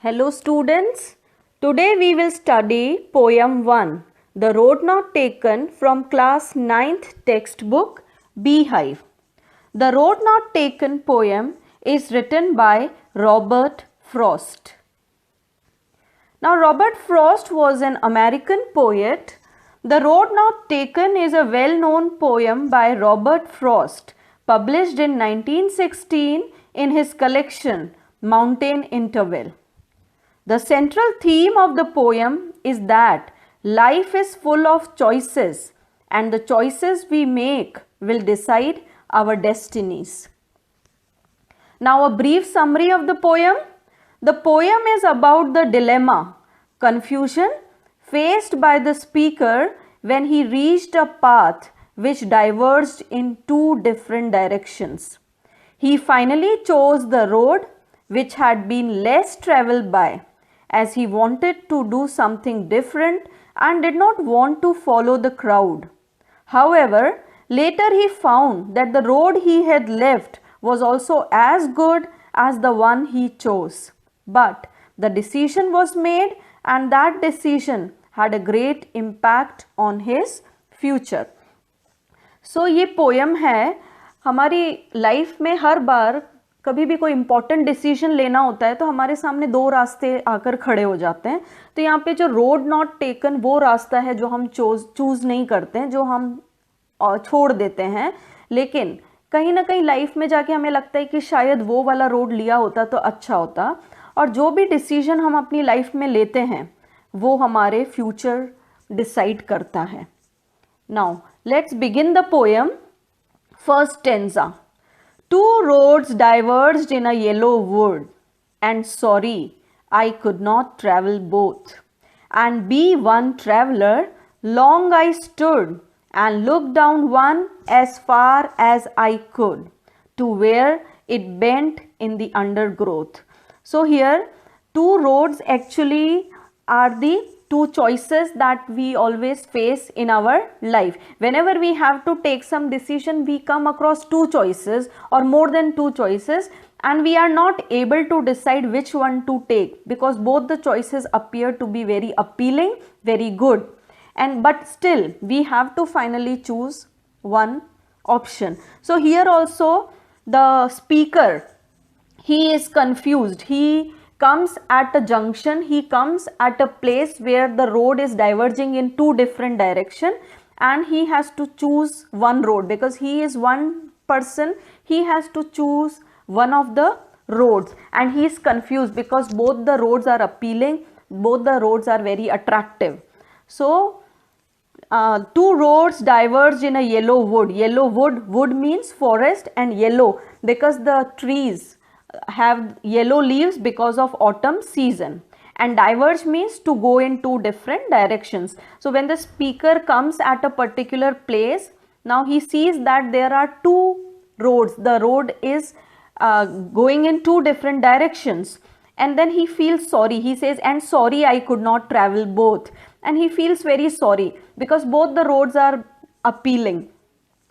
Hello students, today we will study Poem 1, the road not taken from class 9th textbook Beehive. The road not taken poem is written by Robert Frost. Now Robert Frost was an American poet. The Road Not Taken is a well-known poem by Robert Frost, published in 1916 in his collection Mountain Interval. The central theme of the poem is that life is full of choices and the choices we make will decide our destinies. Now a brief summary of the poem. The poem is about the dilemma, confusion faced by the speaker when he reached a path which diverged in two different directions. He finally chose the road which had been less traveled by, as he wanted to do something different and did not want to follow the crowd. However, later he found that the road he had left was also as good as the one he chose. But the decision was made and that decision had a great impact on his future. So ये poem है, हमारी life में हर बार कभी भी कोई important decision लेना होता है तो हमारे सामने दो रास्ते आकर खड़े हो जाते हैं. तो यहाँ पे जो रोड नॉट टेकन वो रास्ता है जो हम चूज नहीं करते हैं, जो हम छोड़ देते हैं. लेकिन कहीं ना कहीं लाइफ में जाके हमें लगता है कि शायद वो वाला रोड लिया होता तो अच्छा होता. और जो भी डिसीजन हम अपनी लाइफ में लेते हैं वो हमारे फ्यूचर डिसाइड करता है. Now let's begin the poem. First stanza. Two roads diverged in a yellow wood, and sorry, I could not travel both. And be one traveler, long I stood, and looked down one as far as I could, to where it bent in the undergrowth. So here, two roads actually are the two choices that we always face in our life. Whenever we have to take some decision, we come across two choices or more than two choices, and we are not able to decide which one to take because both the choices appear to be very appealing, very good, but still we have to finally choose one option. So here also the speaker, he is confused. He comes at a junction, he comes at a place where the road is diverging in two different directions and he has to choose one road because he is one person. He has to choose one of the roads and he is confused because both the roads are appealing, both the roads are very attractive. So two roads diverged in a yellow wood. Yellow wood means forest, and yellow because the trees have yellow leaves because of autumn season, and diverge means to go in two different directions. So when the speaker comes at a particular place, now he sees that there are two roads. The road is going in two different directions, and then he feels sorry. He says, and sorry I could not travel both. And he feels very sorry because both the roads are appealing,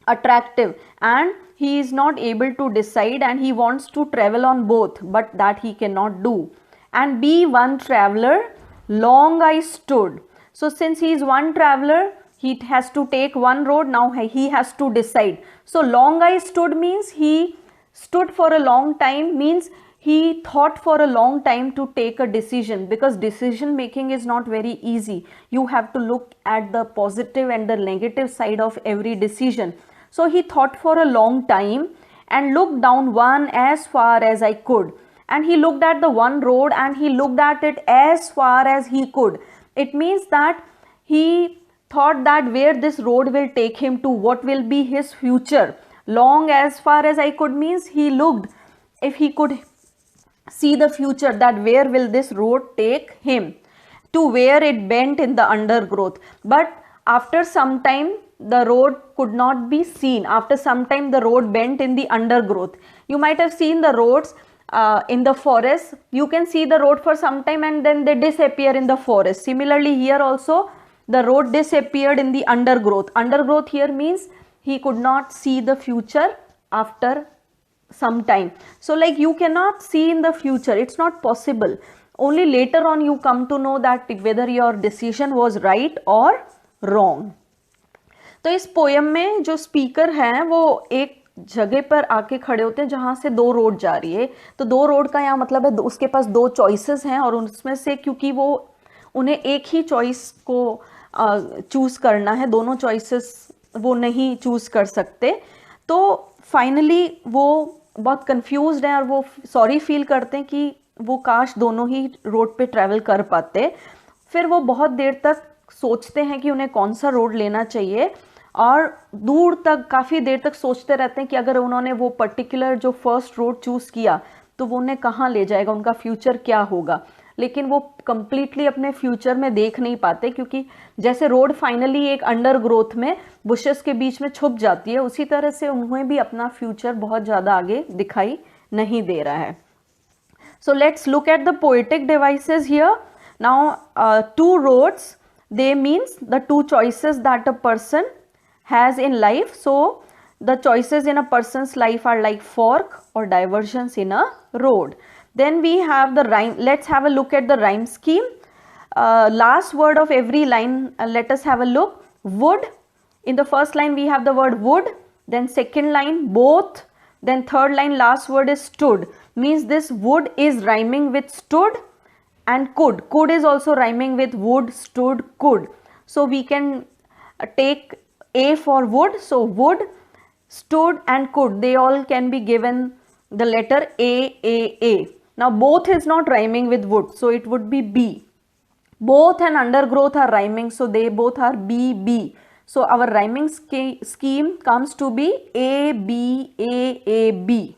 attractive, and he is not able to decide and he wants to travel on both, but that he cannot do. And be one traveler, long I stood. So since he is one traveler, he has to take one road. Now he has to decide. So long I stood means he stood for a long time, means he thought for a long time to take a decision, because decision making is not very easy. You have to look at the positive and the negative side of every decision. So he thought for a long time and looked down one as far as I could. And he looked at the one road and he looked at it as far as he could. It means that he thought that where this road will take him to, what will be his future. Long as far as I could means he looked if he could see the future, that where will this road take him, to where it bent in the undergrowth. But after some time the road could not be seen. After some time the road bent in the undergrowth. You might have seen the roads in the forest. You can see the road for some time and then they disappear in the forest. Similarly here also the road disappeared in the undergrowth. Undergrowth here means he could not see the future after some time. So like you cannot see in the future, it's not possible. only later on you come to know that whether your decision was right or wrong. तो इस poem में जो speaker हैं वो एक जगह पर आके खड़े होते हैं जहां से दो रोड जा रही है। तो दो रोड का यहाँ मतलब है उसके पास दो चॉइसेस हैं और उसमें से क्योंकि वो उन्हें एक ही चॉइस को चूज करना है, दोनों चॉइसेस वो नहीं चूज कर सकते, तो फाइनली वो बहुत कंफ्यूज्ड हैं और वो सॉरी फील करते हैं कि वो काश दोनों ही रोड पे ट्रैवल कर पाते। फिर वो बहुत देर तक सोचते हैं कि उन्हें कौन सा रोड लेना चाहिए और दूर तक काफ़ी देर तक सोचते रहते हैं कि अगर उन्होंने वो पर्टिकुलर जो फर्स्ट रोड चूज़ किया तो वो उन्हें कहाँ ले जाएगा, उनका फ्यूचर क्या होगा। लेकिन वो कंप्लीटली अपने फ्यूचर में देख नहीं पाते क्योंकि जैसे रोड फाइनली एक अंडर ग्रोथ में बुशेस के बीच में छुप जाती है, उसी तरह से उन्हें भी अपना फ्यूचर बहुत ज़्यादा आगे दिखाई नहीं दे रहा है। So let's look at the poetic devices here. Now two roads, they means the two choices that a person has in life. So the choices in a person's life are like fork or diversions in a road. Then we have the rhyme. Let's have a look at the rhyme scheme. Last word of every line, let us have a look. Wood. In the first line we have the word wood, then second line both, then third line last word is stood, means this wood is rhyming with stood and could. Could is also rhyming with would, stood, could. So we can take A for wood. So would, stood and could, they all can be given the letter A. Now both is not rhyming with wood, so it would be B. Both and undergrowth are rhyming, so they both are B. So our rhyming scheme comes to be A, B.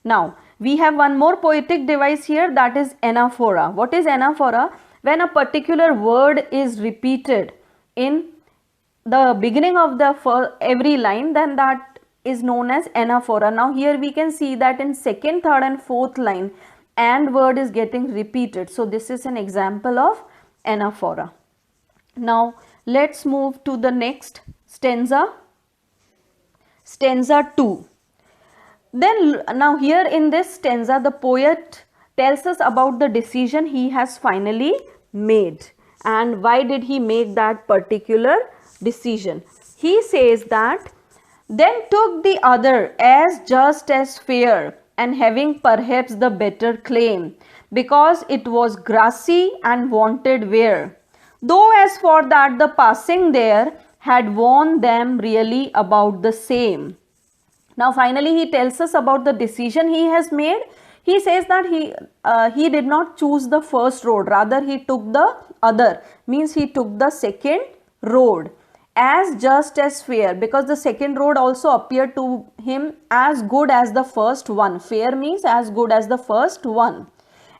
Now we have one more poetic device here, that is anaphora. What is anaphora? When a particular word is repeated in the beginning of the every line, then that is known as anaphora. Now here we can see that in second, third and fourth line and word is getting repeated. So this is an example of anaphora. Now let's move to the next stanza, stanza 2. Then now here in this stanza the poet tells us about the decision he has finally made and why did he make that particular decision. He says that then took the other as just as fair and having perhaps the better claim because it was grassy and wanted wear, though as for that the passing there had warned them really about the same. Now finally he tells us about the decision he has made. He says that he did not choose the first road, rather he took the other, means he took the second road, as just as fair, because the second road also appeared to him as good as the first one. Fair means as good as the first one,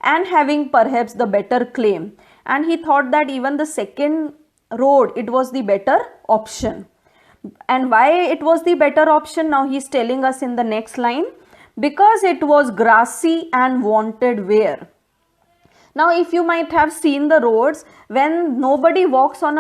and having perhaps the better claim, and he thought that even the second road, it was the better option. And why it was the better option, now he is telling us in the next line, because it was grassy and wanted wear. Now if you might have seen the roads, when nobody walks on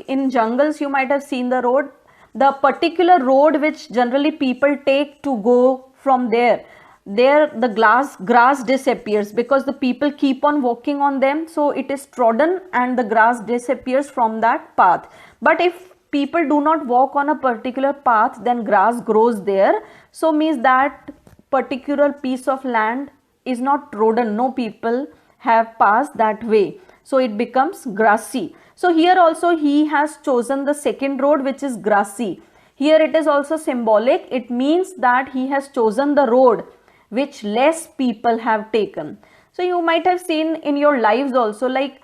in jungles, you might have seen the road, the particular road which generally people take to go from there the grass disappears because the people keep on walking on them, so it is trodden and the grass disappears from that path. But if people do not walk on a particular path, then grass grows there, so means that particular piece of land is not trodden, no people have passed that way, so it becomes grassy. So here also he has chosen the second road which is grassy. Here it is also symbolic, it means that he has chosen the road which less people have taken. So you might have seen in your lives also, like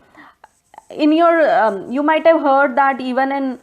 in your you might have heard that even in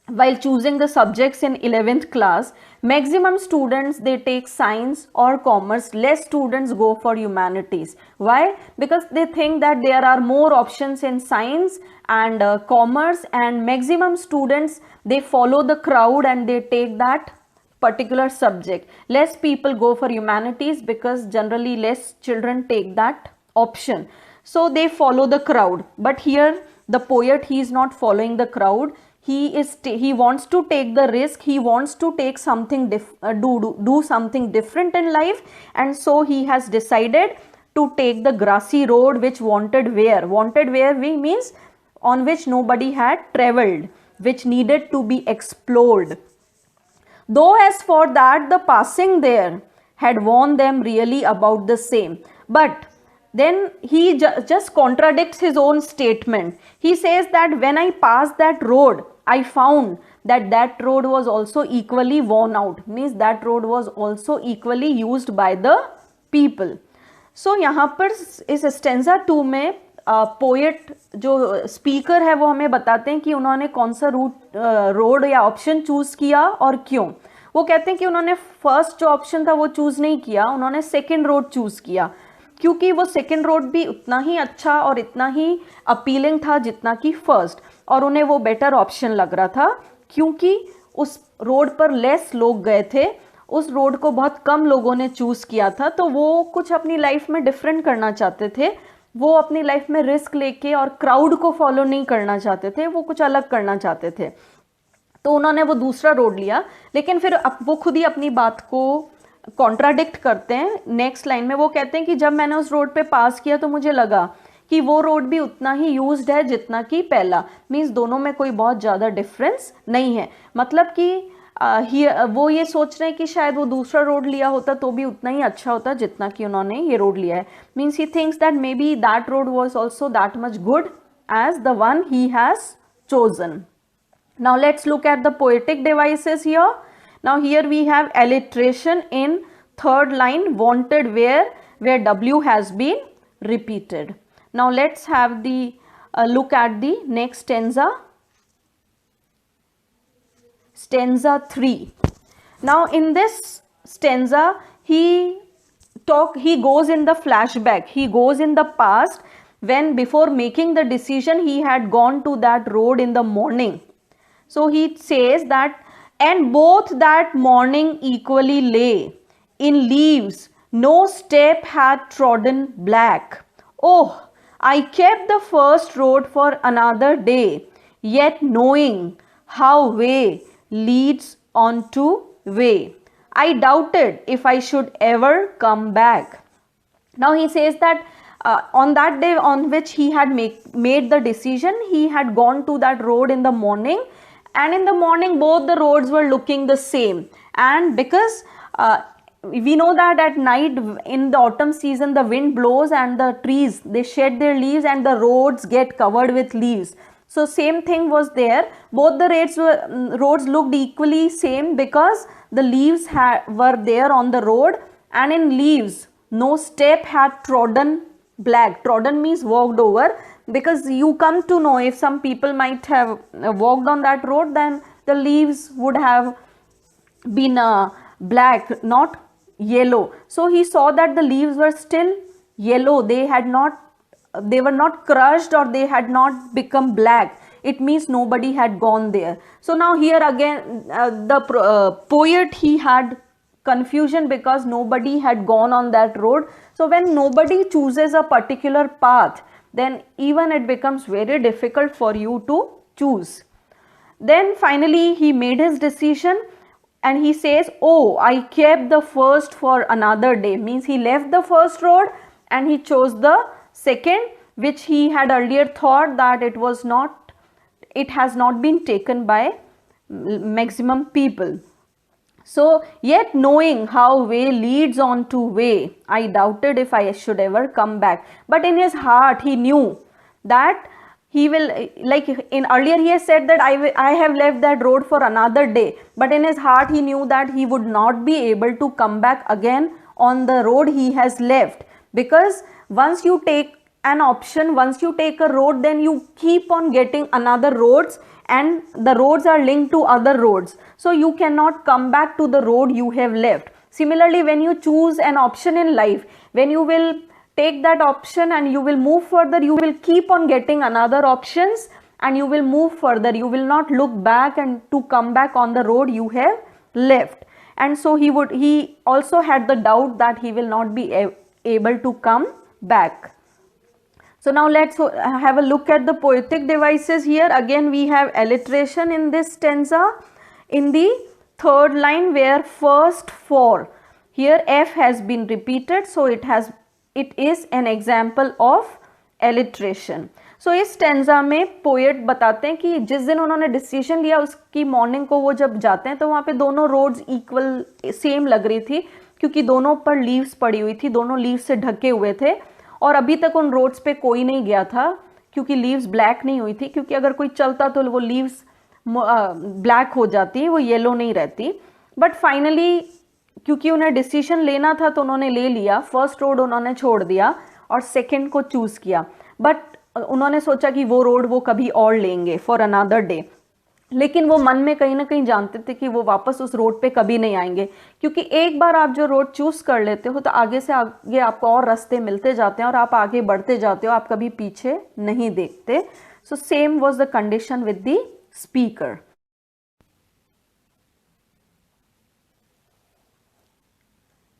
while choosing the subjects in 11th class, maximum students they take science or commerce, less students go for humanities. Why? Because they think that there are more options in science and commerce, and maximum students they follow the crowd and they take that particular subject. Less people go for humanities because generally less children take that option, so they follow the crowd. But here the poet, he is not following the crowd. He wants to take the risk, he wants to take something do something different in life, and so he has decided to take the grassy road which wanted where we means on which nobody had travelled, which needed to be explored. Though as for that the passing there had warned them really about the same. But then he just contradicts his own statement. He says that when I passed that road, I found that that road was also equally worn out, means that road was also equally used by the people. So यहाँ पर इस stanza 2 में poet जो speaker है वो हमें बताते हैं कि उन्होंने कौन सा रोड या ऑप्शन चूज किया और क्यों. वो कहते हैं कि उन्होंने फर्स्ट जो ऑप्शन था वो चूज नहीं किया, उन्होंने सेकंड रोड चूज किया क्योंकि वो सेकंड रोड भी उतना ही अच्छा और इतना ही अपीलिंग था जितना कि फर्स्ट, और उन्हें वो बेटर ऑप्शन लग रहा था क्योंकि उस रोड पर लेस लोग गए थे, उस रोड को बहुत कम लोगों ने चूज किया था. तो वो कुछ अपनी लाइफ में डिफरेंट करना चाहते थे, वो अपनी लाइफ में रिस्क लेके और क्राउड को फॉलो नहीं करना चाहते थे, वो कुछ अलग करना चाहते थे. तो उन्होंने वो दूसरा रोड लिया, लेकिन फिर वो खुद ही अपनी बात को कॉन्ट्राडिक्ट करते हैं. नेक्स्ट लाइन में वो कहते हैं कि जब मैंने उस रोड पे पास किया तो मुझे लगा कि वो रोड भी उतना ही यूज्ड है जितना कि पहला, मीन्स दोनों में कोई बहुत ज़्यादा डिफरेंस नहीं है. मतलब कि वो ये सोच रहे हैं कि शायद वो दूसरा रोड लिया होता तो भी उतना ही अच्छा होता जितना कि उन्होंने ये रोड लिया है. Means he thinks that maybe that road was also that much good as the one he has chosen. Now let's look at the poetic devices here. Now here we have alliteration in third line, wanted where W has been repeated. Now let's have the look at the next stanza. Stanza 3. Now in this stanza he goes in the flashback, he goes in the past when before making the decision he had gone to that road in the morning. So he says that, and both that morning equally lay in leaves, no step had trodden black. Oh, I kept the first road for another day, yet knowing how way leads on to way, I doubted if I should ever come back. Now he says that on that day on which he had made the decision, he had gone to that road in the morning, and in the morning both the roads were looking the same. And because we know that at night in the autumn season the wind blows and the trees they shed their leaves and the roads get covered with leaves. So same thing was there, both the roads looked equally same because the leaves were there on the road, and in leaves no step had trodden black. Trodden means walked over, because you come to know if some people might have walked on that road, then the leaves would have been black, not yellow. So he saw that the leaves were still yellow, they were not crushed or they had not become black. It means nobody had gone there. So now here again the poet, he had confusion because nobody had gone on that road. So when nobody chooses a particular path, then even it becomes very difficult for you to choose. Then finally he made his decision and he says, oh, I kept the first for another day. Means he left the first road and he chose the second, which he had earlier thought that it has not been taken by maximum people. So yet knowing how way leads on to way, I doubted if I should ever come back. But in his heart he knew that he will, like in earlier he has said that I have left that road for another day, but in his heart he knew that he would not be able to come back again on the road he has left, because once you take an option, once you take a road, then you keep on getting another roads, and the roads are linked to other roads, so you cannot come back to the road you have left. Similarly, when you choose an option in life, when you will take that option and you will move further, you will keep on getting another options and you will move further. You will not look back and to come back on the road you have left. And so he also had the doubt that he will not be able to come back. So now let's have a look at the poetic devices here. Again we have alliteration in this stanza. In the third line where first for, here F has been repeated, so it has it is an example of alliteration. So इस stanza में poet बताते हैं कि जिस दिन उन्होंने decision लिया उसकी मॉर्निंग को वो जब जाते हैं तो वहाँ पे दोनों रोड्स इक्वल सेम लग रही थी, क्योंकि दोनों पर लीव्स पड़ी हुई थी, दोनों लीव्स से ढके हुए थे, और अभी तक उन रोड्स पे कोई नहीं गया था क्योंकि लीव्स ब्लैक नहीं हुई थी, क्योंकि अगर कोई चलता तो वो लीव्स ब्लैक हो जाती, वो येलो नहीं रहती. बट फाइनली क्योंकि उन्हें डिसीजन लेना था तो उन्होंने ले लिया, फर्स्ट रोड उन्होंने छोड़ दिया और सेकंड को चूज किया. बट उन्होंने सोचा कि वो रोड वो कभी और लेंगे फॉर अनदर डे, लेकिन वो मन में कहीं ना कहीं जानते थे कि वो वापस उस रोड पे कभी नहीं आएंगे, क्योंकि एक बार आप जो रोड चूज कर लेते हो तो आगे से आगे आपको और रास्ते मिलते जाते हैं और आप आगे बढ़ते जाते हो, आप कभी पीछे नहीं देखते. So same was the condition with the speaker.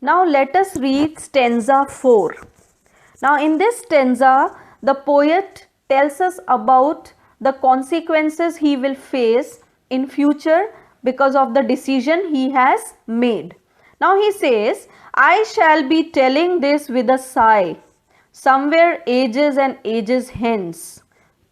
Now let us read stanza 4. Now in this stanza, the poet tells us about the consequences he will face in future because of the decision he has made. Now he says, I shall be telling this with a sigh, somewhere ages and ages hence.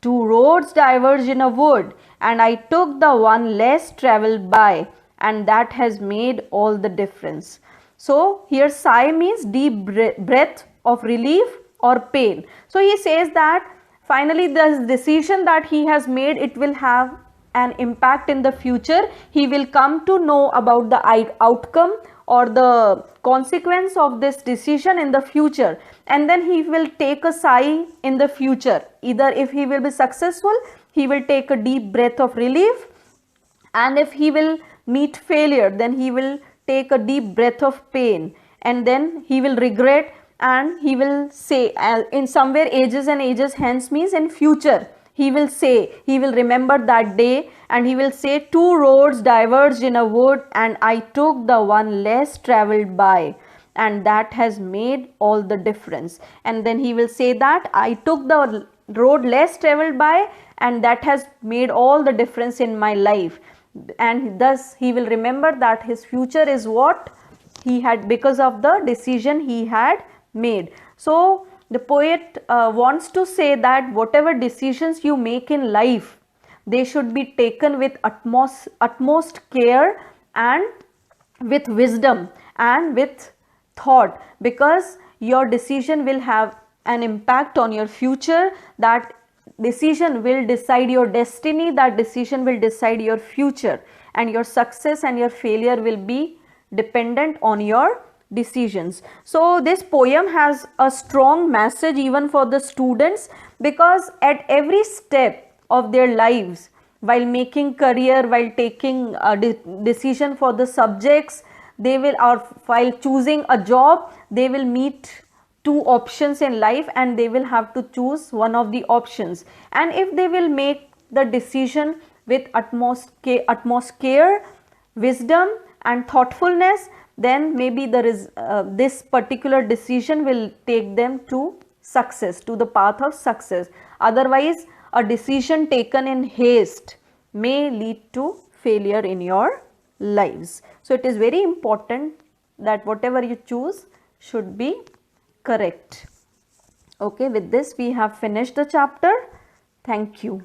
Two roads diverge in a wood, and I took the one less traveled by, and that has made all the difference. So here sigh means deep breath of relief or pain. So he says that finally the decision that he has made, it will have an impact in the future. He will come to know about the outcome or the consequence of this decision in the future, and then he will take a sigh in the future. Either if he will be successful, he will take a deep breath of relief, and if he will meet failure, then he will take a deep breath of pain, and then he will regret, and he will say, in somewhere ages and ages hence means in future, he will say, he will remember that day, and he will say, two roads diverged in a wood, and I took the one less traveled by, and that has made all the difference. And then he will say that I took the road less traveled by, and that has made all the difference in my life. And thus he will remember that his future is what he had because of the decision he had made. So the poet wants to say that whatever decisions you make in life, they should be taken with utmost care and with wisdom and with thought, because your decision will have an impact on your future. That decision will decide your destiny, that decision will decide your future, and your success and your failure will be dependent on your decisions. So this poem has a strong message even for the students, because at every step of their lives, while making career, while taking a decision for the subjects, they will, or while choosing a job, they will meet two options in life, and they will have to choose one of the options. And if they will make the decision with utmost care, wisdom and thoughtfulness, then maybe there is this particular decision will take them to success, to the path of success. Otherwise, a decision taken in haste may lead to failure in your lives. So it is very important that whatever you choose should be correct. Okay, with this we have finished the chapter. Thank you.